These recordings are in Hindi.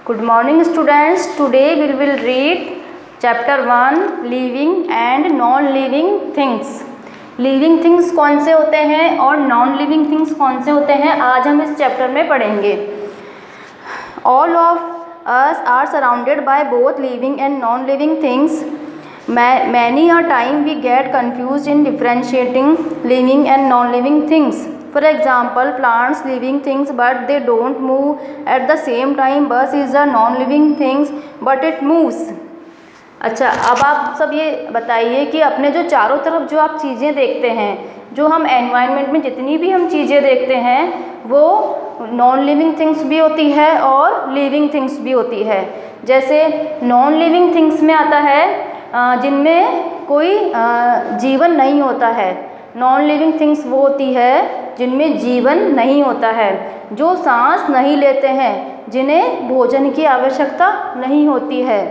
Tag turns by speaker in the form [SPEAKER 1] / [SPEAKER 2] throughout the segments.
[SPEAKER 1] Good morning students. Today we will read chapter 1 living and non-living things. Living things कौन से होते हैं और नॉन लिविंग थिंग्स कौन से होते हैं, आज हम इस चैप्टर में पढ़ेंगे. All of us are surrounded by both living and non-living things. Many a time we get confused in differentiating living and non-living things. For example, plants living things but they don't move at the same time. Bus is a non-living things but it moves. अच्छा, अब आप सब ये बताइए कि अपने जो चारों तरफ जो आप चीज़ें देखते हैं, जो हम एनवायरनमेंट में जितनी भी हम चीज़ें देखते हैं वो नॉन लिविंग थिंग्स भी होती है और लिविंग थिंग्स भी होती है. जैसे नॉन लिविंग थिंग्स में आता है जिनमें कोई जीवन नहीं होता है. नॉन लिविंग थिंग्स वो होती है जिनमें जीवन नहीं होता है, जो सांस नहीं लेते हैं, जिन्हें भोजन की आवश्यकता नहीं होती है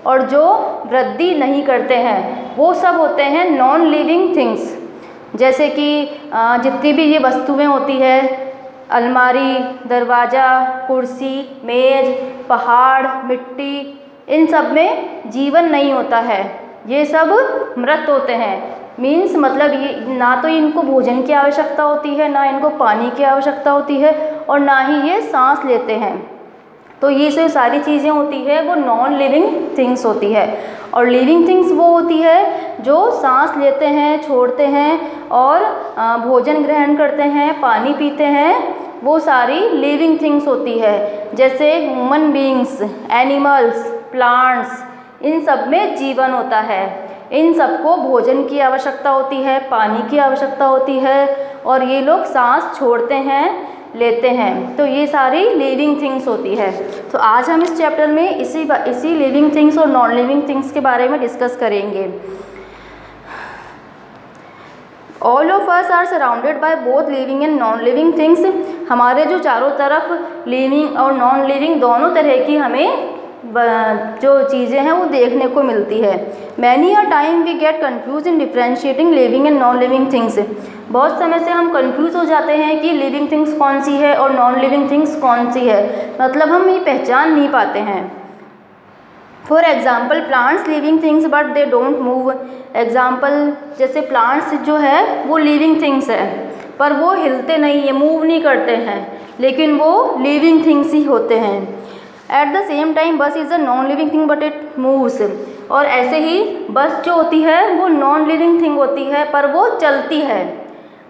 [SPEAKER 1] और जो वृद्धि नहीं करते हैं, वो सब होते हैं नॉन लिविंग थिंग्स. जैसे कि जितनी भी ये वस्तुएं होती है, अलमारी, दरवाज़ा, कुर्सी, मेज़, पहाड़, मिट्टी, इन सब में जीवन नहीं होता है. ये सब मृत होते हैं. मीन्स मतलब ये ना तो इनको भोजन की आवश्यकता होती है, ना इनको पानी की आवश्यकता होती है और ना ही ये सांस लेते हैं. तो ये जो सारी चीज़ें होती है वो नॉन लिविंग थिंग्स होती है. और लिविंग थिंग्स वो होती है जो सांस लेते हैं, छोड़ते हैं और भोजन ग्रहण करते हैं, पानी पीते हैं. वो सारी लिविंग थिंग्स होती है. जैसे ह्यूमन बीइंग्स, एनिमल्स, प्लांट्स, इन सब में जीवन होता है. इन सबको भोजन की आवश्यकता होती है, पानी की आवश्यकता होती है और ये लोग सांस छोड़ते हैं, लेते हैं. तो ये सारी लिविंग थिंग्स होती है. तो आज हम इस चैप्टर में इसी लिविंग थिंग्स और नॉन लिविंग थिंग्स के बारे में डिस्कस करेंगे. All of us are surrounded by both living and non living things. हमारे जो चारों तरफ लिविंग और नॉन लिविंग दोनों तरह की हमें जो चीज़ें हैं वो देखने को मिलती है. Many a time we get confuse in differentiating living and non living things. बहुत समय से हम कंफ्यूज हो जाते हैं कि लिविंग थिंग्स कौन सी है और नॉन लिविंग थिंग्स कौन सी है. मतलब हम ये पहचान नहीं पाते हैं. For example, plants living things but they don't move. Example जैसे प्लांट्स जो है वो लिविंग थिंग्स है पर वो हिलते नहीं है, मूव नहीं करते हैं, लेकिन वो लिविंग थिंग्स ही होते हैं. एट द सेम टाइम बस is a non living thing but it moves. और ऐसे ही बस जो होती है वो नॉन लिविंग थिंग होती है पर वो चलती है.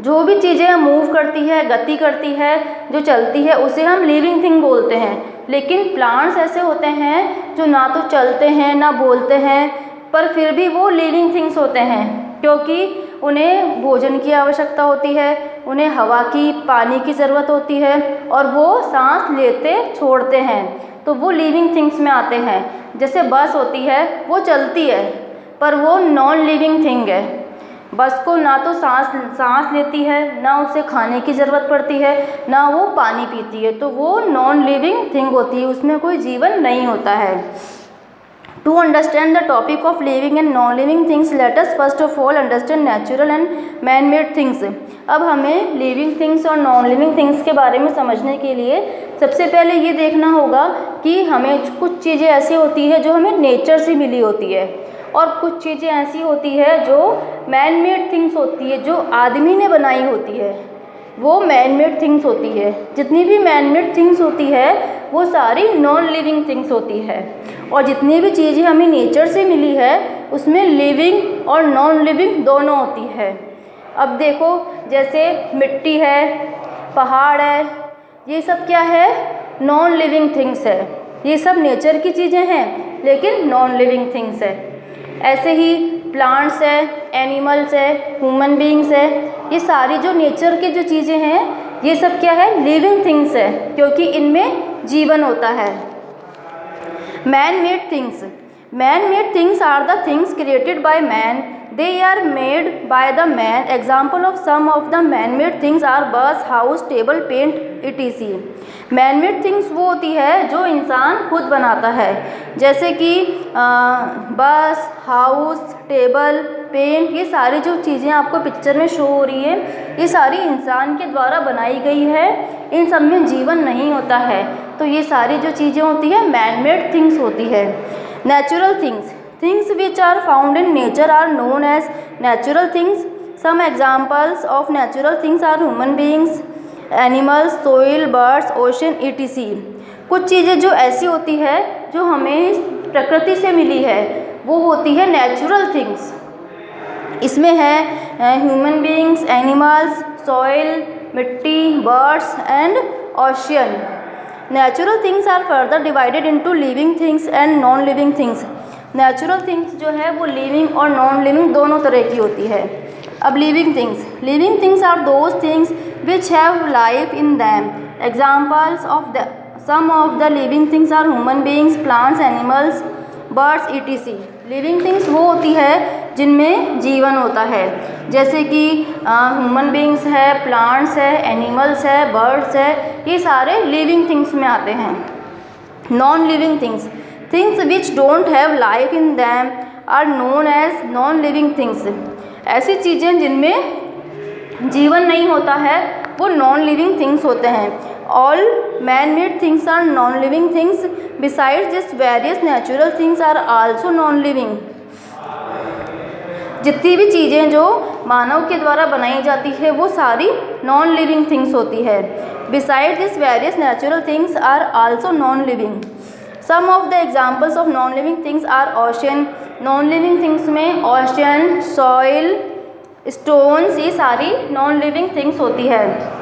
[SPEAKER 1] जो भी चीज़ें मूव करती है, गति करती है, जो चलती है, उसे हम लिविंग थिंग बोलते हैं. लेकिन प्लांट्स ऐसे होते हैं जो ना तो चलते हैं ना बोलते हैं पर फिर भी वो लिविंग थिंग्स होते हैं, क्योंकि उन्हें भोजन की आवश्यकता होती है, उन्हें हवा की, पानी की ज़रूरत होती है और वो सांस लेते छोड़ते हैं. तो वो लिविंग थिंग्स में आते हैं. जैसे बस होती है वो चलती है पर वो नॉन लिविंग थिंग है. बस को ना तो सांस लेती है, ना उसे खाने की ज़रूरत पड़ती है, ना वो पानी पीती है. तो वो नॉन लिविंग थिंग होती है, उसमें कोई जीवन नहीं होता है. To understand the topic of living and non-living things, let us first of all understand natural and man-made things. अब हमें लिविंग थिंग्स और नॉन लिविंग थिंग्स के बारे में समझने के लिए सबसे पहले ये देखना होगा कि हमें कुछ चीज़ें ऐसी होती है जो हमें नेचर से मिली होती है और कुछ चीज़ें ऐसी होती है जो मैन मेड थिंग्स होती है, जो आदमी ने बनाई होती है, वो मैन मेड थिंग्स होती है. जितनी भी मैन मेड थिंग्स होती है वो सारी नॉन लिविंग थिंग्स होती है. और जितनी भी चीज़ें हमें नेचर से मिली है उसमें लिविंग और नॉन लिविंग दोनों होती है. अब देखो, जैसे मिट्टी है, पहाड़ है, ये सब क्या है? नॉन लिविंग थिंग्स है. ये सब नेचर की चीज़ें हैं लेकिन नॉन लिविंग थिंग्स है. ऐसे ही प्लांट्स है, एनिमल्स है, ह्यूमन बीइंग्स है, ये सारी जो नेचर की जो चीज़ें हैं ये सब क्या है? लिविंग थिंग्स है, क्योंकि इनमें जीवन होता है. Man made things. Man made things are the things created by man. They are made by the man. Example of some of the man-made things are bus, house, table, paint, etc. Man-made things वो होती है जो इंसान खुद बनाता है. जैसे कि बस, हाउस, टेबल, पेंट, ये सारी जो चीज़ें आपको पिक्चर में शो हो रही है ये सारी इंसान के द्वारा बनाई गई है। इन सब में जीवन नहीं होता है। तो ये सारी जो चीज़ें होती है मैन मेड थिंग्स होती है। Natural things, things which are found in nature are known as natural things. Some examples of natural things are human beings, animals, soil, birds, ocean, etc। कुछ चीज़ें जो ऐसी होती है जो हमें प्रकृति से मिली है वो होती है नेचुरल थिंग्स। इसमें है ह्यूमन बीइंग्स, एनिमल्स, सॉइल, मिट्टी, birds and ocean. Natural things are further divided into living things and non living things. Natural things जो है वो लिविंग और नॉन लिविंग दोनों तरह की होती है। अब living things are those things which have life in them. Examples of the some of the living things are human beings, plants, animals, birds, etc। Living things वो होती है जिनमें जीवन होता है, जैसे कि ह्यूमन बीइंग्स है, प्लांट्स है, एनिमल्स है, बर्ड्स है, ये सारे लिविंग थिंग्स में आते हैं। Non living things, things which don't have life in them are known as non living things. ऐसी चीज़ें जिनमें जीवन नहीं होता है वो नॉन लिविंग थिंग्स होते हैं। All man made things are non living things, besides this various natural things are also non living. जितनी भी चीज़ें जो मानव के द्वारा बनाई जाती है वो सारी नॉन लिविंग थिंग्स होती है। Beside this various natural things are also non living. Some of the examples of non living things are ocean. Non living things में ओशन, सॉइल, स्टोन्स, ये सारी नॉन लिविंग थिंग्स होती है।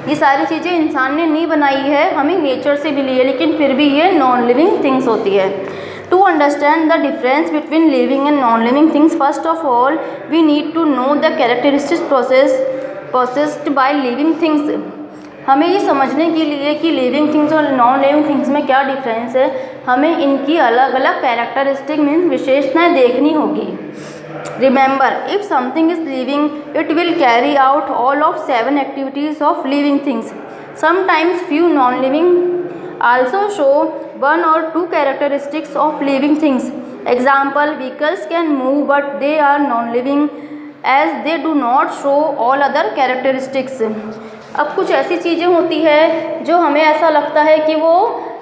[SPEAKER 1] ये सारी चीज़ें इंसान ने नहीं बनाई है, हमें नेचर से मिली है, लेकिन फिर भी ये नॉन लिविंग थिंग्स होती है। To understand the difference between living and non living things, first of all we need to know the characteristics processed by living things. हमें ये समझने के लिए कि लिविंग थिंग्स और नॉन लिविंग थिंग्स में क्या डिफरेंस है, हमें इनकी अलग अलग कैरेक्टरिस्टिक मीन्स विशेषताएँ देखनी होगी। Remember, if something is living, it will carry out all of 7 activities of living things. Sometimes few non-living also show 1 or 2 characteristics of living things. Example, vehicles can move but they are non-living as they do not show all other characteristics. अब कुछ ऐसी चीज़ें होती है जो हमें ऐसा लगता है कि वो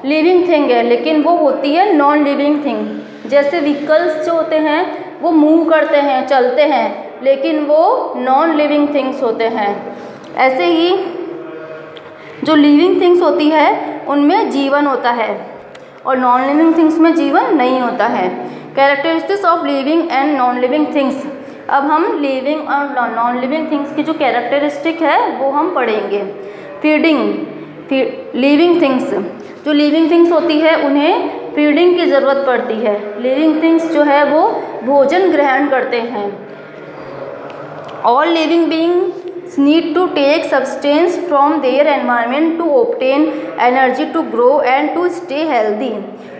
[SPEAKER 1] लिविंग थिंग है, लेकिन वो होती है नॉन लिविंग थिंग। जैसे व्हीकल्स जो होते हैं वो मूव करते हैं, चलते हैं, लेकिन वो नॉन लिविंग थिंग्स होते हैं। ऐसे ही जो लिविंग थिंग्स होती है उनमें जीवन होता है और नॉन लिविंग थिंग्स में जीवन नहीं होता है। Characteristics of living and non living things. अब हम लिविंग और नॉन लिविंग थिंग्स की जो कैरेक्टरिस्टिक है वो हम पढ़ेंगे। लिविंग थिंग्स, जो लिविंग थिंग्स होती है उन्हें फीडिंग की ज़रूरत पड़ती है। लिविंग थिंग्स जो है वो भोजन ग्रहण करते हैं। All living beings need to take substance from their environment to obtain energy to grow and to stay healthy.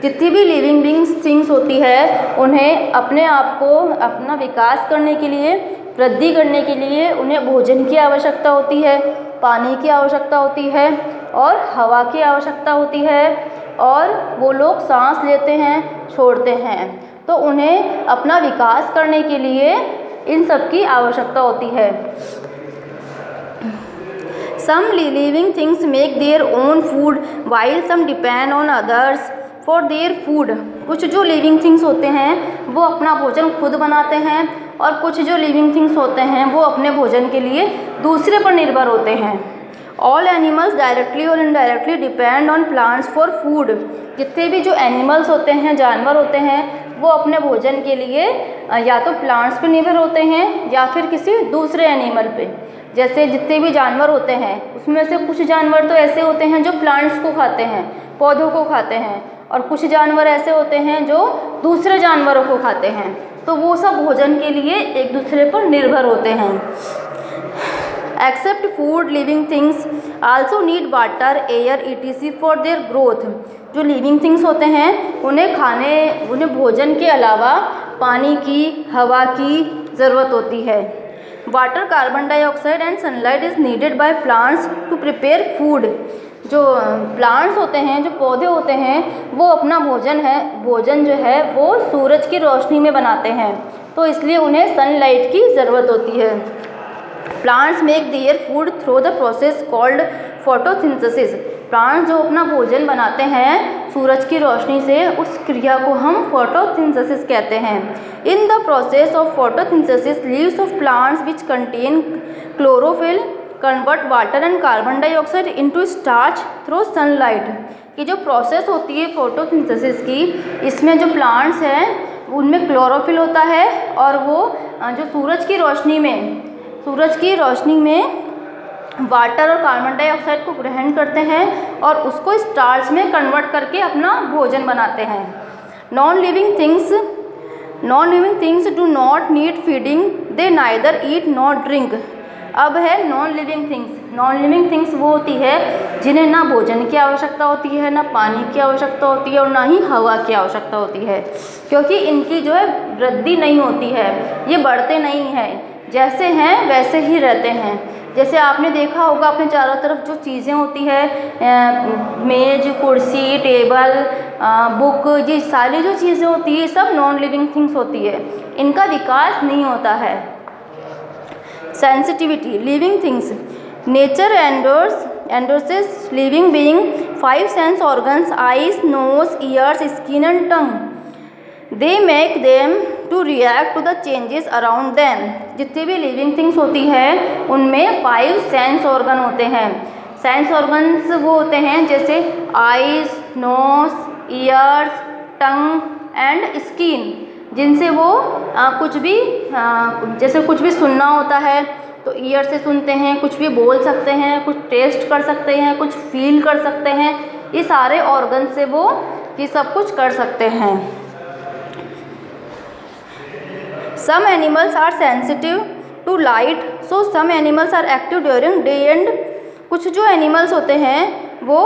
[SPEAKER 1] जितनी भी लिविंग बीइंग्स थिंग्स होती है उन्हें अपने आप को अपना विकास करने के लिए, वृद्धि करने के लिए उन्हें भोजन की आवश्यकता होती है, पानी की आवश्यकता होती है और हवा की आवश्यकता होती है, और वो लोग सांस लेते हैं, छोड़ते हैं। तो उन्हें अपना विकास करने के लिए इन सब की आवश्यकता होती है। Some living things make their own food while some depend on others for their food. कुछ जो लिविंग थिंग्स होते हैं वो अपना भोजन खुद बनाते हैं और कुछ जो लिविंग थिंग्स होते हैं वो अपने भोजन के लिए दूसरे पर निर्भर होते हैं। ऑल एनिमल्स डायरेक्टली और indirectly depend on plants for food. जितने भी जो एनिमल्स होते हैं, जानवर होते हैं, वो अपने भोजन के लिए या तो प्लांट्स पर निर्भर होते हैं या फिर किसी दूसरे एनिमल पे। जैसे जितने भी जानवर होते हैं उसमें से कुछ जानवर तो ऐसे होते हैं जो प्लांट्स को खाते हैं, पौधों को खाते हैं, और कुछ जानवर ऐसे होते हैं जो दूसरे जानवरों को खाते हैं। तो वो सब भोजन के लिए एक दूसरे पर निर्भर होते हैं। Except food living things also need water, air, etc for their growth. जो लिविंग थिंग्स होते हैं उन्हें भोजन के अलावा पानी की, हवा की ज़रूरत होती है। Water, carbon dioxide and sunlight is needed by plants to prepare food. जो प्लांट्स होते हैं, जो पौधे होते हैं, वो अपना भोजन जो है वो सूरज की रोशनी में बनाते हैं, तो इसलिए उन्हें सनलाइट की ज़रूरत होती है। Plants make their food through the process called photosynthesis. Plants जो अपना भोजन बनाते हैं सूरज की रोशनी से, उस क्रिया को हम फोटोसिंथेसिस कहते हैं। In the process of photosynthesis leaves of plants which contain chlorophyll convert water and carbon dioxide into starch through sunlight. कि जो प्रोसेस होती है फोटोसिंथेसिस की, इसमें जो प्लांट्स हैं उनमें क्लोरोफिल होता है और वो जो सूरज की रोशनी में वाटर और कार्बन डाइऑक्साइड को ग्रहण करते हैं और उसको स्टार्च में कन्वर्ट करके अपना भोजन बनाते हैं। Non living things do not need feeding, they neither eat not drink. अब है नॉन लिविंग थिंग्स वो होती है जिन्हें ना भोजन की आवश्यकता होती है, ना पानी की आवश्यकता होती है और ना ही हवा की आवश्यकता होती है, क्योंकि इनकी जो है वृद्धि नहीं होती है, ये बढ़ते नहीं हैं, जैसे हैं वैसे ही रहते हैं। जैसे आपने देखा होगा अपने चारों तरफ जो चीज़ें होती है, मेज, कुर्सी, टेबल, बुक, ये सारी जो चीज़ें होती है सब नॉन लिविंग थिंग्स होती है, इनका विकास नहीं होता है। Sensitivity living things nature endorses living being 5 sense organs eyes, nose, ears, skin and tongue. They make them to react to the changes around them. जितनी भी लिविंग थिंग्स होती है उनमें 5 सेंस ऑर्गन होते हैं। सेंस ऑर्गन्स वो होते हैं जैसे eyes, nose, ears, tongue and skin, जिनसे वो जैसे कुछ भी सुनना होता है तो ईयर से सुनते हैं, कुछ भी बोल सकते हैं, कुछ टेस्ट कर सकते हैं, कुछ फील कर सकते हैं, ये सारे ऑर्गन से वो ये सब कुछ कर सकते हैं। Some animals are sensitive to light, so some animals are active during day and. कुछ जो एनिमल्स होते हैं वो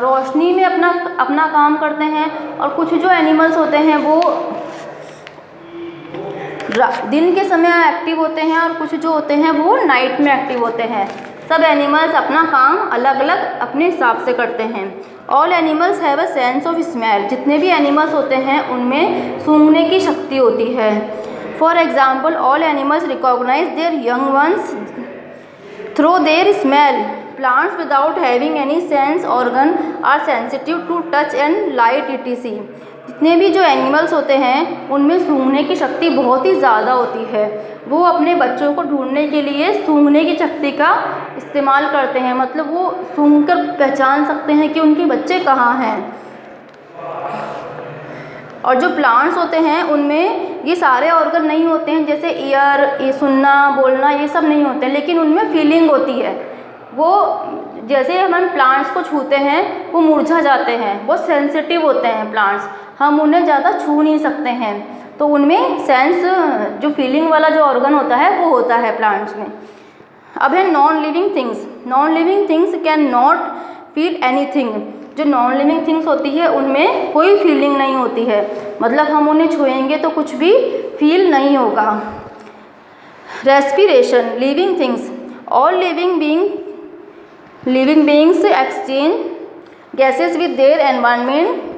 [SPEAKER 1] रोशनी में अपना काम करते हैं और कुछ जो एनिमल्स होते हैं वो दिन के समय एक्टिव होते हैं और कुछ जो होते हैं वो नाइट में एक्टिव होते हैं। सब एनिमल्स अपना काम अलग अलग अपने हिसाब से करते हैं। All animals have a sense of smell. जितने भी एनिमल्स होते हैं उनमें सूंघने की शक्ति होती है। For example all animals recognize their young ones through their smell. Plants without having any sense organ are sensitive to touch and light etc। जितने भी जो एनिमल्स होते हैं उनमें सूंघने की शक्ति बहुत ही ज़्यादा होती है। वो अपने बच्चों को ढूंढने के लिए सूंघने की शक्ति का इस्तेमाल करते हैं, मतलब वो सूंघकर पहचान सकते हैं कि उनके बच्चे कहाँ हैं। और जो प्लांट्स होते हैं उनमें ये सारे ऑर्गन नहीं होते हैं, जैसे ईयर, ये सुनना, बोलना, ये सब नहीं होते हैं, लेकिन उनमें फीलिंग होती है। वो जैसे हम प्लांट्स को छूते हैं वो मुरझा जाते हैं, वो सेंसिटिव होते हैं प्लांट्स, हम उन्हें ज़्यादा छू नहीं सकते हैं, तो उनमें सेंस जो फीलिंग वाला जो ऑर्गन होता है वो होता है प्लांट्स में। अब है non living things. Non living things can not feel anything. जो नॉन लिविंग थिंग्स होती है उनमें कोई फीलिंग नहीं होती है, मतलब हम उन्हें छुएंगे तो कुछ भी फील नहीं होगा। Respiration living things. All living beings exchange gases with their environment.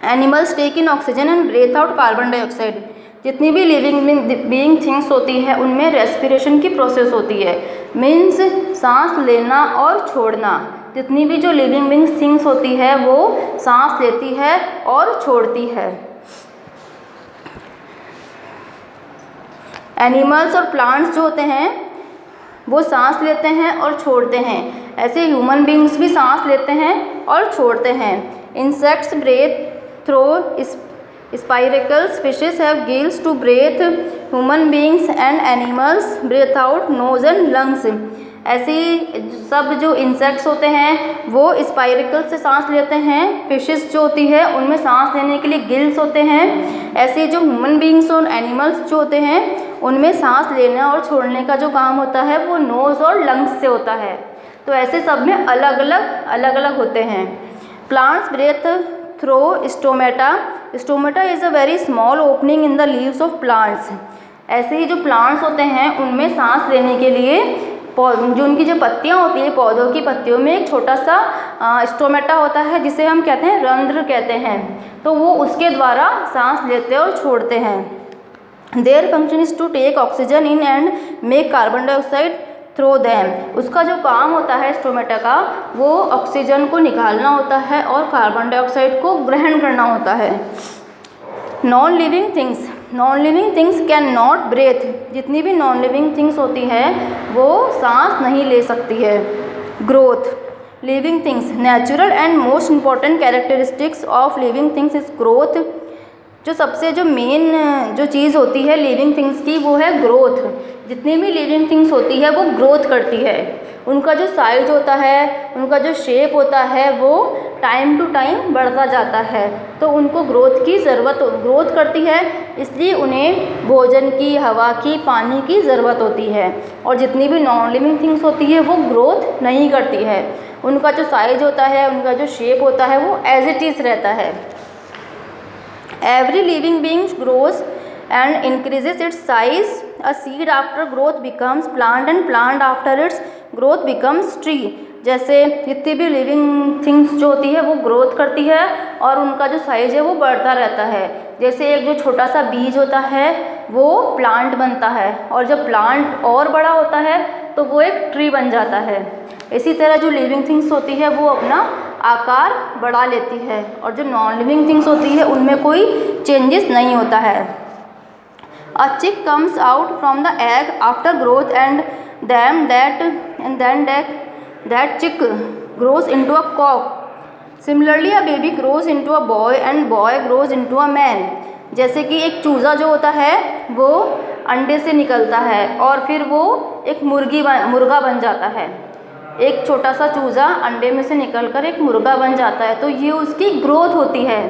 [SPEAKER 1] Animals take in oxygen and breathe out carbon dioxide. जितनी भी लिविंग बीइंग थिंग्स होती है उनमें रेस्पिरेशन की प्रोसेस होती है, मीन्स सांस लेना और छोड़ना। जितनी भी जो लिविंग बीइंग थिंग्स होती है वो सांस लेती है और छोड़ती है। एनिमल्स और प्लांट्स जो होते हैं वो सांस लेते हैं और छोड़ते हैं, ऐसे ह्यूमन बीइंग्स भी सांस लेते हैं और छोड़ते हैं। Insects breathe through spiracles, fishes have gills to breathe, human beings and animals breathe out nose and lungs. ऐसे सब जो इंसेक्ट्स होते हैं वो स्पाइरेकल से सांस लेते हैं, फिशेस जो होती है उनमें सांस लेने के लिए गिल्स होते हैं। ऐसे जो ह्यूमन बीइंग्स और एनिमल्स जो होते हैं उनमें सांस लेना और छोड़ने का जो काम होता है वो नोज़ और लंग्स से होता है। तो ऐसे सब में अलग अलग होते हैं। Plants breathe through stomata. Stomata is a very small opening in the leaves of plants. ऐसे ही जो प्लांट्स होते हैं उनमें सांस लेने के लिए जो उनकी जो पत्तियाँ होती है पौधों की पत्तियों में एक छोटा सा स्टोमेटा होता है जिसे हम कहते हैं रंध्र कहते हैं, तो वो उसके द्वारा सांस लेते और छोड़ते हैं। Their function is to take oxygen in and make carbon dioxide through them. उसका जो काम होता है स्टोमेटा का, वो ऑक्सीजन को निकालना होता है और कार्बन डाइऑक्साइड को ग्रहण करना होता है। Non living things can not breathe. जितनी भी नॉन लिविंग थिंग्स होती है वो सांस नहीं ले सकती है। Growth. Living things natural and most important characteristics of living things is growth. जो सबसे जो मेन जो चीज़ होती है लिविंग थिंग्स की वो है ग्रोथ। जितनी भी लिविंग थिंग्स होती है वो ग्रोथ करती है। उनका जो साइज होता है, उनका जो शेप होता है वो टाइम टू टाइम बढ़ता जाता है, तो उनको ग्रोथ करती है, इसलिए उन्हें भोजन की, हवा की, पानी की ज़रूरत होती है। और जितनी भी नॉन लिविंग थिंग्स होती है वो ग्रोथ नहीं करती है। उनका जो साइज होता है, उनका जो शेप होता है वो एज इट इज़ रहता है। Every living being grows and increases its size. A seed after growth becomes plant and plant after its growth becomes tree. जैसे जितनी भी लिविंग थिंग्स जो होती है वो ग्रोथ करती है और उनका जो साइज है वो बढ़ता रहता है। जैसे एक जो छोटा सा बीज होता है वो प्लांट बनता है, और जब प्लांट और बड़ा होता है तो वो एक ट्री बन जाता है। इसी तरह जो लिविंग थिंग्स होती है वो अपना आकार बढ़ा लेती है, और जो नॉन लिविंग थिंग्स होती है उनमें कोई चेंजेस नहीं होता है। अ चिक comes out from the egg after growth and then that chick grows into a cock. Similarly a baby grows into a boy and boy grows into a man. जैसे कि एक चूज़ा जो होता है वो अंडे से निकलता है और फिर वो एक मुर्गा बन जाता है। एक छोटा सा चूज़ा अंडे में से निकलकर एक मुर्गा बन जाता है, तो ये उसकी ग्रोथ होती है।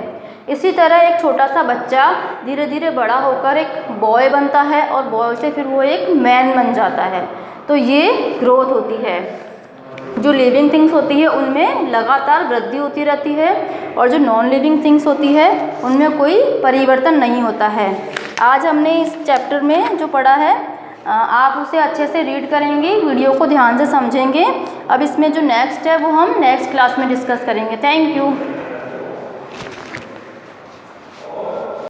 [SPEAKER 1] इसी तरह एक छोटा सा बच्चा धीरे धीरे बड़ा होकर एक बॉय बनता है और बॉय से फिर वो एक मैन बन जाता है, तो ये ग्रोथ होती है। जो लिविंग थिंग्स होती है उनमें लगातार वृद्धि होती रहती है, और जो नॉन लिविंग थिंग्स होती है उनमें कोई परिवर्तन नहीं होता है। आज हमने इस चैप्टर में जो पढ़ा है आप उसे अच्छे से रीड करेंगे, वीडियो को ध्यान से समझेंगे। अब इसमें जो नेक्स्ट है वो हम नेक्स्ट क्लास में डिस्कस करेंगे। Thank you.